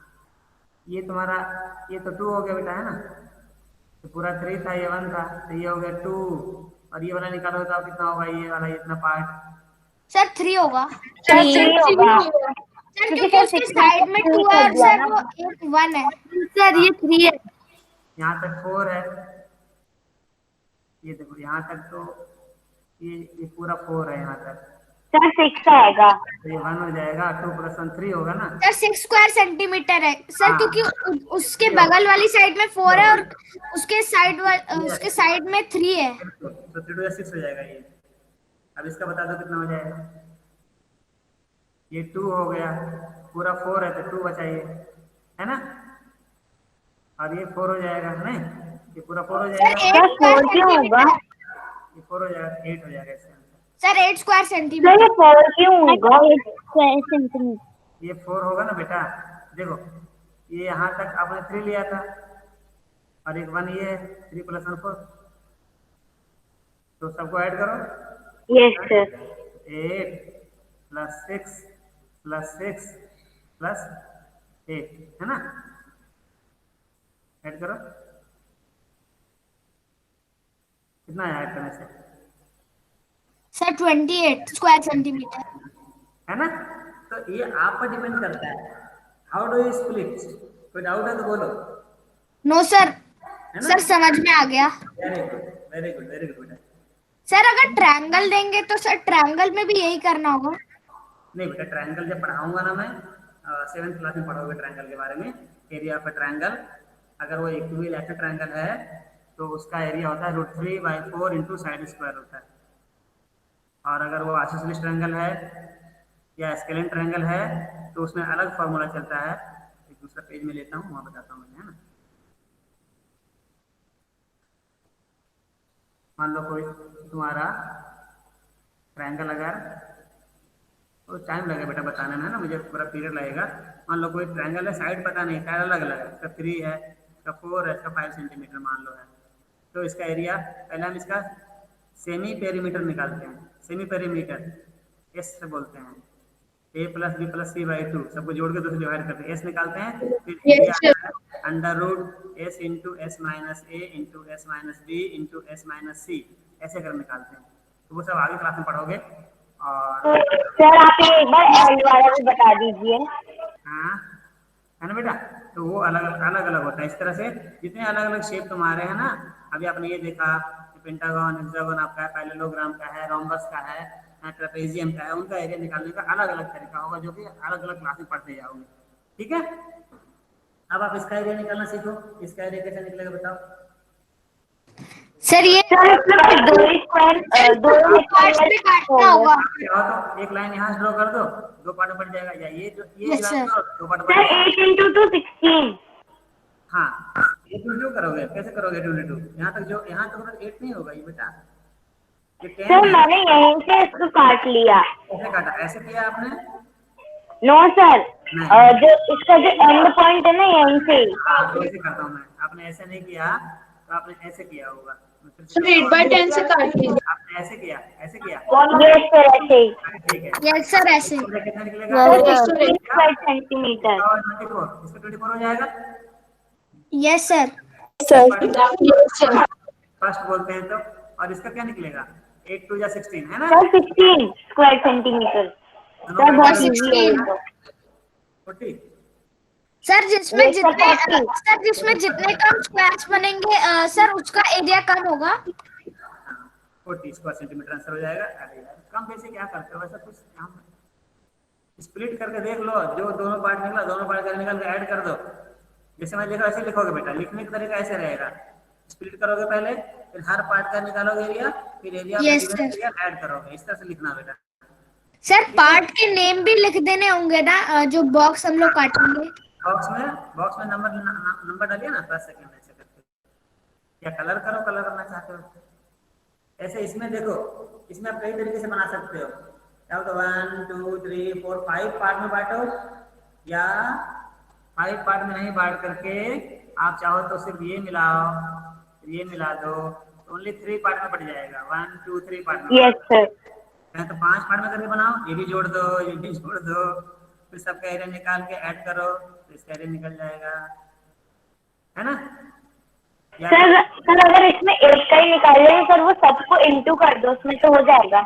ये तुम्हारा, ये तो 2 हो गया बेटा, है ना। तो पूरा 3 था, ये 1 था, तो ये हो गया 2, और ये वाला निकालो तो कितना होगा? ये वाला इतना पार्ट सर 3 होगा सर 3 3 होगा। सर, क्योंकि उसके साइड में 2 है और सर वो एक 1 है। सर ये 3 है। यहाँ तक 4 है, ये देखो यहाँ तक, तो ये पूरा 4 है यहाँ तक, सर 6 आएगा। तो ये 1 हो जाएगा। 2 + 1 3 होगा ना। सर 6 स्क्वायर सेंटीमीटर है सर, क्योंकि उसके बगल वाली साइड में 4 है और उसके साइड में 3 है। तो 3 × 6 हो जाएगा ये। अब इसका बता दो कितना हो जाएगा। ये 2 हो गया, पूरा 4 है तो 2 बचा ये, है ना। और ये 4 हो जाएगा, नहीं ये पूरा 4 हो जाएगा, सर 4 क्यों होगा? ये 4 हो जाएगा, 8 हो जाएगा इसका answer. Sir 8 square sir centimetre. ये 4 क्यों होगा? 8 सेंटीमीटर। ये 4 होगा ना बेटा। देखो ये यहाँ तक आपने 3 लिया था और एक 1 ये 3 + 1 4, तो सबको ऐड करो। Yes sir. 8 + 6 + 6 + 8, है ना। ऐड करो, कितना आया ऐड करने से? Sir 28 square centimetre. है ना। तो ये आप पर डिपेंड करता है, हाउ डू यू स्प्लिट। कोई डाउट है तो बोलो। नो सर, है ना। सर समझ में आ गया। Very good, very good, very good. Sir अगर ट्रायंगल देंगे तो सर ट्रायंगल में भी यही करना होगा। नहीं बेटा, ट्रायंगल जब पढ़ाऊंगा ना मैं, 7th क्लास में पढ़ोगे ट्रायंगल के बारे में। एरिया ऑफ अ ट्रायंगल, अगर वो इक्विलैटरल ट्रायंगल है तो उसका एरिया होता है √3/4 × साइड स्क्वायर होता है। और अगर वो आइसोसेलेस ट्रायंगल है या स्केलेन ट्रायंगल है तो उसमें अलग फॉर्मूला चलता है। एक दूसरा पेज में लेता हूँ, वहाँ बताता हूँ मैं, है ना। मान लो कोई तुम्हारा ट्रायंगल, अगर तो टाइम लगेगा बेटा बताने में, है ना, मुझे पूरा पीरियड लगेगा। मान लो कोई ट्रायंगल है, साइड पता नहीं, साइड अलग अलग है, इसका 3 है, इसका 4 है, इसका 5 सेंटीमीटर मान लो है। तो इसका एरिया, पहले हम इसका सेमी पेरीमीटर निकालते हैं। सेमी पेरीमीटर एस से बोलते हैं, a + b + c/2, सबको जोड़ के 2 से डिवाइड करते हैं, एस निकालते हैं। फिर area √s × s - a × s - b × s - c, ऐसे कर निकालते हैं। तो वो सब आगे क्लास में पढ़ोगे। और सर आप ये एक बार एल वाला भी बता दीजिए। हाँ, है ना बेटा। तो वो अलग अलग होता है। इस तरह से जितने अलग अलग शेप तुम्हारे हैं ना, अभी आपने ये देखा पेंटागन, हेक्सागन आपका है, पैरेललोग्राम का है, रोम्बस का है, ट्रेपेजियम का है, उनका एरिया निकालने का अलग अलग तरीका होगा, जो कि अलग अलग क्लास में पढ़ते जाओगे। ठीक है। अब आप इसका एरिया निकालना सीखो। इसका एरिया कैसे निकलेगा बताओ। सर ये सर इसमें 2 स्क्वायर 2 पार्ट्स में काटना होगा। तो एक लाइन यहाँ से ड्रॉ कर दो, 2 पार्ट में बन जाएगा। या ये जो ये Yes, लाइन sir. 2 पार्ट में सर बन जाएगा। 8 × 2 16। हाँ, 8 × 2 करोगे, कैसे करोगे? 2 × 2 यहाँ तक, जो यहाँ तक 8 नहीं होगा ये बेटा, ये 10 सर है। मैंने यहीं से इसको काट लिया। कैसे काटा? ऐसे किया आपने? नो सर, जो इसका जो एंड पॉइंट है ना यहीं से। हाँ, तो ऐसे करता हूँ मैं। आपने ऐसे नहीं किया तो आपने ऐसे किया होगा। सर 8/10 से काट लीजिए। आपने ऐसे किया, ऐसे किया। यस सर ऐसे ही। ठीक है। यस सर ऐसे। इसका कितना निकलेगा? Yes, sir 3 square centimetre. और 24, इसका 24 हो जाएगा। Yes sir. सर फर्स्ट बोलते हैं तो, और इसका क्या निकलेगा? 8 × 2 = 16, है ना। Sir 16 square centimetre. सर बहुत इजी है ये तो। 40। सर जिसमें जितने कम स्क्वायर्स बनेंगे सर उसका एरिया कम होगा। 40 स्क्वायर सेंटीमीटर आंसर हो जाएगा। अरे यार, कम पैसे क्या करते हो? वैसा कुछ काम स्प्लिट करके देख लो, जो दोनों पार्ट निकला, दोनों पार्ट का निकाल के ऐड कर दो। जैसे मैं लिखा ऐसे लिखोगे बेटा। लिखने का तरीका ऐसे रहेगा, स्प्लिट करोगे पहले, फिर हर पार्ट का निकालोगे एरिया, फिर एरिया Yes, में sir. एरिया ऐड करोगे। इस तरह से लिखना बेटा। सर पार्ट के नेम भी लिख देने होंगे ना, जो बॉक्स हम लोग काटेंगे। बॉक्स में नंबर डालिए ना, फर्स्ट सेकंड ऐसे करके, या कलर करो, कलर करना चाहते हो ऐसे। इसमें देखो, इसमें आप कई तरीके से बना सकते हो। क्या तो 1 2 3 4 5 पार्ट में बांटो, या 5 पार्ट में नहीं बांट करके आप चाहो तो सिर्फ ये मिलाओ, ये मिला दो, तो ओनली 3 पार्ट में बढ़ जाएगा। 1 2 3 पार्ट में। Yes sir. या तो 5 पार्ट में करके बनाओ, ये भी जोड़ दो, ये भी जोड़ दो, फिर सबका एरिया निकाल के ऐड करो, तो इसका एरिया निकल जाएगा, है ना। सर अगर इसमें एक का ही निकालेंगे सर, वो सबको इंटू कर दो, उसमें तो हो जाएगा।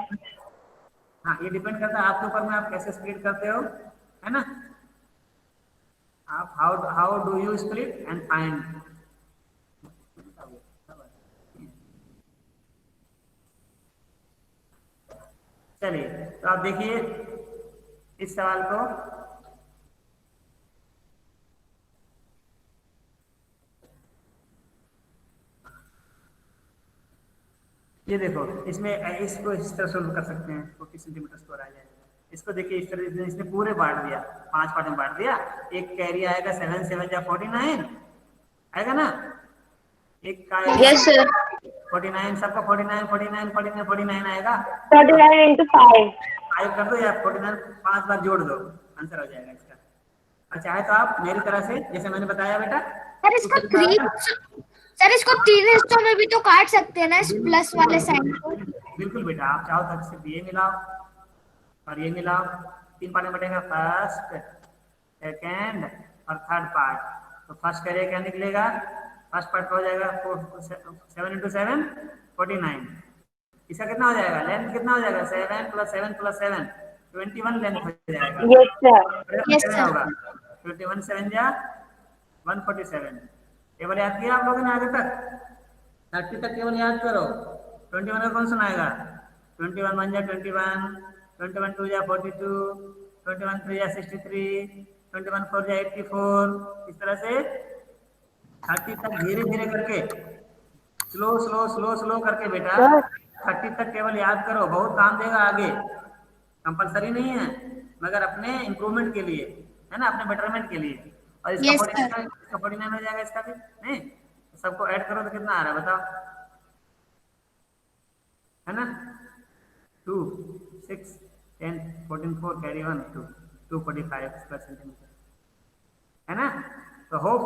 हाँ, ये डिपेंड करता है आपके ऊपर में, आप कैसे स्प्लिट करते हो, है ना। आप how do you split and find. चलिए, तो आप देखिए इस सवाल को। ये देखो, इसमें इसको इस तरह सोल्व कर सकते हैं, 40 सेंटीमीटर स्क्वायर आ जाएगा। इसको देखिए, इस तरह से इसने पूरे बांट दिया, 5 पार्ट में बांट दिया। एक कैरी आएगा 7 7 या 49 आएगा ना, एक का Yes, sir. 49, सबका 49 49 49 49 आएगा। 49 into 5। 5 कर दो, या 49 5 बार जोड़ दो, आंसर हो जाएगा इसका। और चाहे तो आप मेरी तरह से, जैसे मैंने बताया बेटा, सर इसको 3 हिस्सों में भी तो काट सकते हैं ना, इस प्लस वाले साइन को। बिल्कुल बेटा, आप चाहो तो सिर्फ ये मिलाओ और ये मिलाओ, 3 पार्ट में बटेगा, फर्स्ट सेकेंड और थर्ड पार्ट। तो फर्स्ट करिए क्या निकलेगा, फर्स्ट पार्ट हो जाएगा 7 into 7 49। इसका कितना हो जाएगा, लेंथ कितना हो जाएगा, 7 + 7 + 7 21 लेंथ हो जाएगा। Yes sir. Yes, sir. होगा 21 7 या 147। केवल याद किया आप लोगों ने आगे तक, 30 तक केवल याद करो। 21 का कौन सुनाएगा, 21 1 या 21, 21 2 या 42, 21 3 या 63, 21 4 या 84। इस तरह से 30 तक धीरे धीरे करके, स्लो स्लो स्लो स्लो करके बेटा 30 तक केवल याद करो, बहुत काम देगा आगे। कंपलसरी नहीं है, मगर अपने इम्प्रूवमेंट के लिए, है ना, अपने बेटरमेंट के लिए। और इसका Yes, 49 हो जाएगा, इसका भी नहीं, सबको ऐड करो तो कितना आ रहा है बताओ, है ना। 2 6 10 14 4 कैरी 1 2 245 स्क्वायर सेंटीमीटर, है ना। तो होप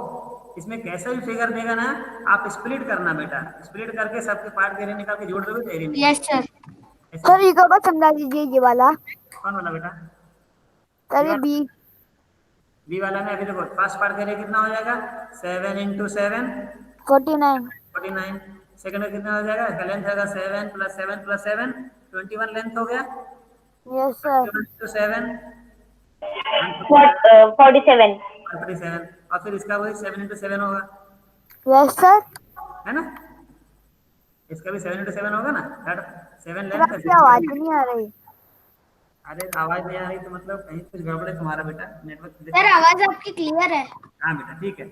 इसमें कैसा भी फिगर देगा ना, आप स्प्लिट करना बेटा, स्प्लिट करके सबके पार्ट के एरिया निकाल के जोड़ दोगे तो एरिया निकलेगा। Yes sir. सर ये को समझा दीजिए, ये वाला कौन वाला बेटा, सर, ये बी वाला में। अभी देखो, फर्स्ट पार्ट का एरिया कितना हो जाएगा, 7 into 7 49। सेकंड का कितना हो जाएगा, इसका लेंथ होगा 7 + 7 + 7 21 लेंथ हो गया। Yes sir. 7 into 7 47। 47, और फिर इसका वही 7 into 7 होगा, यस सर। है ना। इसका भी 7 into 7 होगा ना, थर्ड 7 सर लेंथ आपकी आवाज नहीं आ रही। अरे आवाज नहीं आ रही तो मतलब कहीं कुछ गड़बड़ है तुम्हारा बेटा, नेटवर्क। सर आवाज आपकी क्लियर है। हाँ बेटा, ठीक है,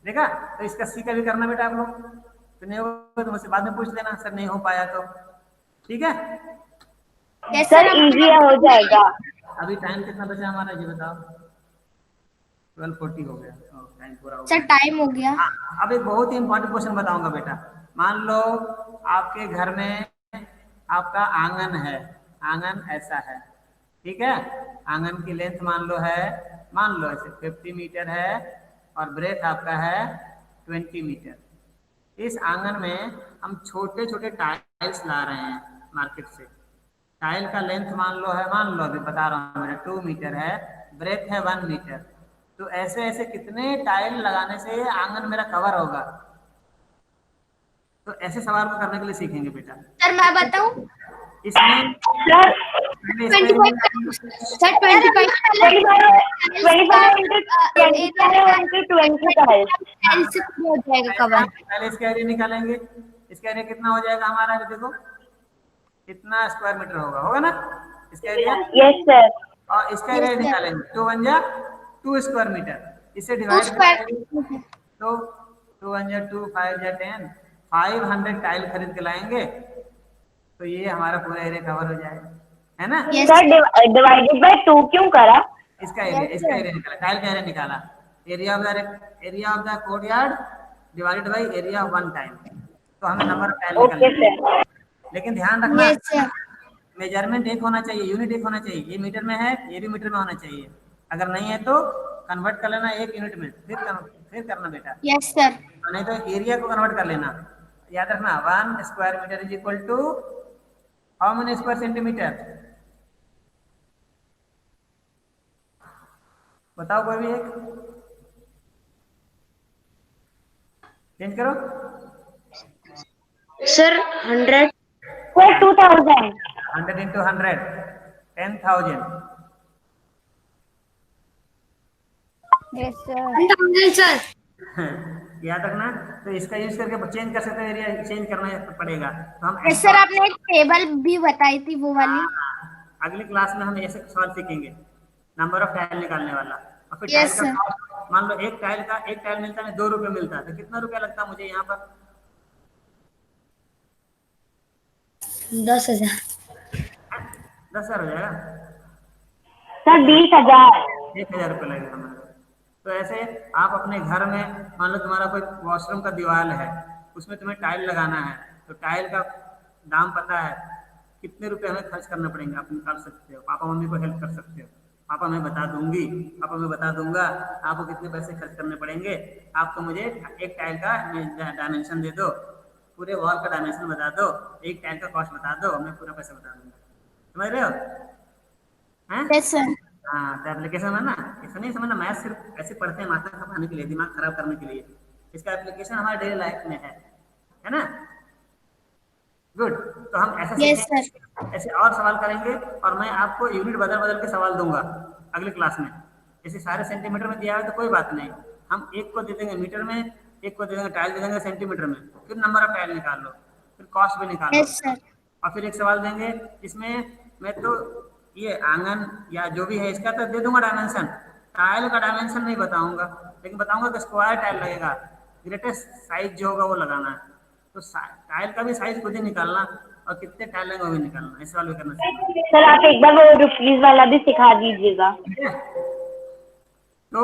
देखा। तो इसका सी का भी करना बेटा आप लोग, तो नहीं होगा तो मुझसे बाद में पूछ लेना, सर नहीं हो पाया तो, ठीक है। यस सर इजी हो जाएगा। अभी टाइम कितना बचा हमारा, ये बताओ। 12:40 हो गया, टाइम पूरा हो सर गया। टाइम हो गया। हाँ, अब एक बहुत ही इंपॉर्टेंट क्वेश्चन बताऊंगा बेटा। मान लो आपके घर में आपका आंगन है, आंगन ऐसा है, ठीक है। आंगन की लेंथ मान लो है, मान लो ऐसे 50 मीटर है, और ब्रेथ आपका है 20 मीटर। इस आंगन में हम छोटे छोटे टाइल्स ला रहे हैं मार्केट से। टाइल का लेंथ मान लो है, मान लो अभी बता रहा हूँ मेरा 2 मीटर है, ब्रेथ है 1 मीटर। तो ऐसे ऐसे कितने टाइल लगाने से ये आंगन मेरा कवर होगा। तो ऐसे सवाल को करने के लिए सीखेंगे बेटा। सर मैं बताऊं, इसमें सर 25 सर 25 से हो जाएगा कवर। पहले इसका एरिया निकालेंगे। इसका एरिया कितना हो जाएगा हमारा, अभी देखो कितना स्क्वायर मीटर होगा ना इसका एरिया। Yes sir. और इसका एरिया निकालेंगे, 2 1 जा 2 स्क्वायर मीटर। इसे डिवाइड स्क्वायर तो 2 1 जा 2 5 जा 10 500 टाइल खरीद के लाएंगे तो ये हमारा पूरा एरिया कवर हो जाएगा, है ना। Yes. सर डिवाइडेड बाय 2 क्यों करा? इसका एरिया निकाला, टाइल का एरिया निकाला, area of the courtyard divided by area of one tile, तो हमें नंबर ऑफ टाइल ओके निकालना है। सर। लेकिन ध्यान रखना Yes, sir. मेजरमेंट एक होना चाहिए, यूनिट एक होना चाहिए। ये मीटर में है, ये भी मीटर में होना चाहिए। अगर नहीं है तो कन्वर्ट कर लेना एक यूनिट में, फिर करना बेटा, Yes, sir. नहीं तो एरिया को कन्वर्ट कर लेना। याद रखना 1 square metre is equal to how many square centimetre, बताओ कोई भी एक, चेंज करो। Sir, 100. Sir 2000। 100 into 100 10,000। Yes sir. 1000, sir. याद रखना, तो इसका यूज करके चेंज कर सकते हैं, एरिया चेंज करना पड़ेगा। तो हम Yes, sir. आपने एक टेबल भी बताई थी वो वाली। अगली क्लास में हम ऐसे सवाल सीखेंगे, नंबर ऑफ टाइल निकालने वाला। और फिर Yes, टाइल का cost, मान लो एक टाइल मिलता है 2 रुपए मिलता है, तो कितना रुपया लगता है मुझे यहाँ पर? 10,000. 10,000 हो जाएगा, सर 20,000। 1,000 रुपये लगेगा हमारे। तो ऐसे आप अपने घर में मान लो तुम्हारा कोई वॉशरूम का दीवार है, उसमें तुम्हें टाइल लगाना है, तो टाइल का दाम पता है, कितने रुपए हमें खर्च करना पड़ेंगे, आप निकाल सकते हो। पापा मम्मी को हेल्प कर सकते हो, पापा मैं बता दूंगी, पापा मैं बता दूंगा आपको कितने पैसे खर्च करने पड़ेंगे। आप तो मुझे एक टाइल का डायमेंशन दे दो, पूरे वॉल का डायमेंशन बता दो, एक टाइल का कॉस्ट बता दो, मैं पूरा पैसा बता दूंगा। समझ रहे हो? हैं? Yes, sir. हाँ, तो एप्लीकेशन है ना, ऐसा नहीं समझना मैथ सिर्फ ऐसे पढ़ते हैं माथा खपाने के लिए, दिमाग खराब करने के लिए। इसका एप्लीकेशन हमारे डेली लाइफ में है ना। गुड। तो हम ऐसा Yes, सीखेंगे, ऐसे और सवाल करेंगे, और मैं आपको यूनिट बदल बदल के सवाल दूंगा अगली क्लास में। जैसे सारे सेंटीमीटर में दिया है तो कोई बात नहीं, हम एक को दे देंगे मीटर में, एक को दे देंगे टाइल दे देंगे सेंटीमीटर में, फिर नंबर ऑफ टाइल निकाल लो, फिर कॉस्ट भी निकाल लो। Yes, sir. और फिर एक सवाल देंगे जिसमें मैं तो ये आंगन या जो भी है इसका तो दे दूंगा डायमेंशन, टाइल का डायमेंशन नहीं बताऊंगा, लेकिन बताऊंगा कि स्क्वायर टाइल लगेगा, ग्रेटेस्ट साइज जो होगा वो लगाना है। तो टाइल का भी साइज खुद ही निकालना, और कितने टाइल लगेंगे वो भी निकालना, इस सवाल भी करना सीखना। सर आप एक बार वो रुपीज वाला भी सिखा दीजिएगा। ठीक है? तो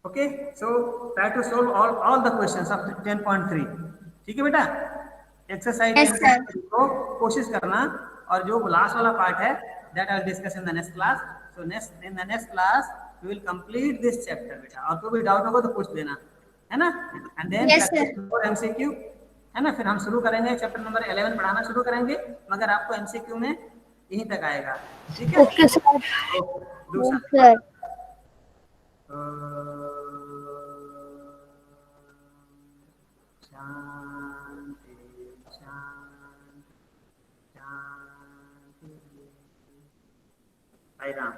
okay, so try to solve all the questions of 10.3। ठीक है बेटा, एक्सरसाइज Yes, sir. को कोशिश करना, और जो लास्ट वाला पार्ट है that I will discuss in the next class. So in the next class we will complete this chapter बेटा, और कोई भी डाउट होगा तो पूछ देना, है ना। And then Yes, sir. और एमसीक्यू, है ना। फिर हम शुरू करेंगे चैप्टर नंबर 11 पढ़ाना शुरू करेंगे, मगर आपको एमसीक्यू में यहीं तक आएगा। ठीक है, ओके सर। दूसरा sir Shanti Shanti Shanti. Sai Ram.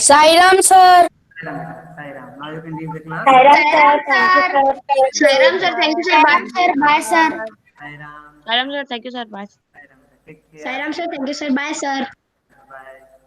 Sai Ram, sir. Sai Ram. Now you can leave the class. Sairam sir, thank you sir. Sai Ram, sir. Thank you, sir. Bye. Sir, bye, sir. Sai Ram. Sai Ram, sir. Thank you, sir. Bye. Sai Ram. Take care. Sai Ram, sir. Thank you, sir. Bye, sir. Bye.